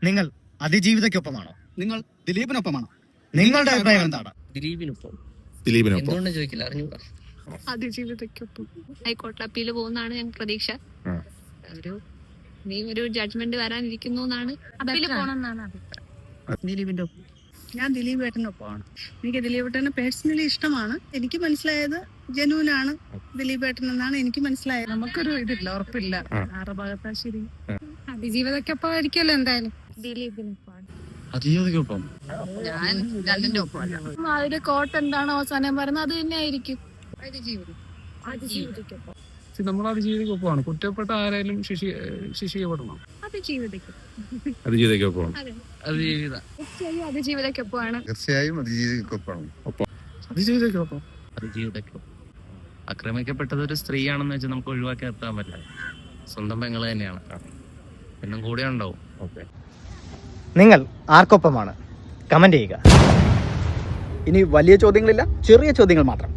നിങ്ങൾ അതിജീവിതയ്ക്കൊപ്പമാണോ? നിങ്ങൾ ദിലീപിനൊപ്പമാണോ? നിങ്ങളുടെ അഭിപ്രായം എന്താണ്? ദിലീപിനൊപ്പം. ദിലീപിനൊപ്പം എന്തുകൊണ്ട് ചോദിക്കില്ല, അറിഞ്ഞൂടാ. അതിജീവിതയ്ക്കൊപ്പം ഹൈക്കോടതി അപ്പീല് പോകുന്നതാണ് ഞങ്ങൾ പ്രതീക്ഷ. ഒരു ജഡ്ജ്മെന്റ് വരാനിരിക്കുന്നു എന്നാണ്. അപ്പീല് പോകണമെന്നാണ് അഭിപ്രായം. ദിലീപിന്റെ ഒപ്പം. ഞാൻ ദിലീപ് ഏട്ടനൊപ്പമാണ്. എനിക്ക് ദിലീപ് ഏട്ടനെ പേഴ്സണലി ഇഷ്ടമാണ്. എനിക്ക് മനസ്സിലായത് ജനുവിനാണ് ദിലീപ് ഏട്ടൻ എന്നാണ് എനിക്ക് മനസ്സിലായത്. നമുക്കൊരു ഇതില്ല, ഉറപ്പില്ല ആരുടെ ഭാഗത്താ ശരി. അതിജീവിതയ്ക്കൊപ്പം ആയിരിക്കുമല്ലോ എന്തായാലും. ദിലീപിനൊപ്പമാണ്. അതിജീവിതയ്ക്കൊപ്പം. ഞാൻ രണ്ടിന്റെ ഒപ്പമല്ല. അതിന്റെ കോട്ട് എന്താണോ അവസാനം പറയുന്നത് അത് തന്നെ ആയിരിക്കും. അതിജീവിതയ്ക്കൊപ്പം. നമ്മൾ അതിജീവിതയ്ക്കൊപ്പമാണ്. കുറ്റപ്പെട്ട ആരായാലും ശിക്ഷിക്കപ്പെടണം. അതിജീവിതയ്ക്കൊപ്പം. അതിജീവിതയ്ക്കൊപ്പമാണ്. തീർച്ചയായും അതിജീവിതയ്ക്കൊപ്പം. അതിജീവിതയ്ക്കൊപ്പം. ആക്രമിക്കപ്പെട്ടത് ഒരു സ്ത്രീയാണെന്ന് വെച്ചാൽ നമുക്ക് ഒഴിവാക്കി നിർത്താൻ പറ്റില്ല. സ്വന്തം പെങ്ങള് തന്നെയാണ്, എന്നും കൂടെ ഉണ്ടാവും. നിങ്ങൾ ആർക്കൊപ്പമാണ്? കമന്റ് ചെയ്യുക. ഇനി വലിയ ചോദ്യങ്ങളില്ല, ചെറിയ ചോദ്യങ്ങൾ മാത്രം.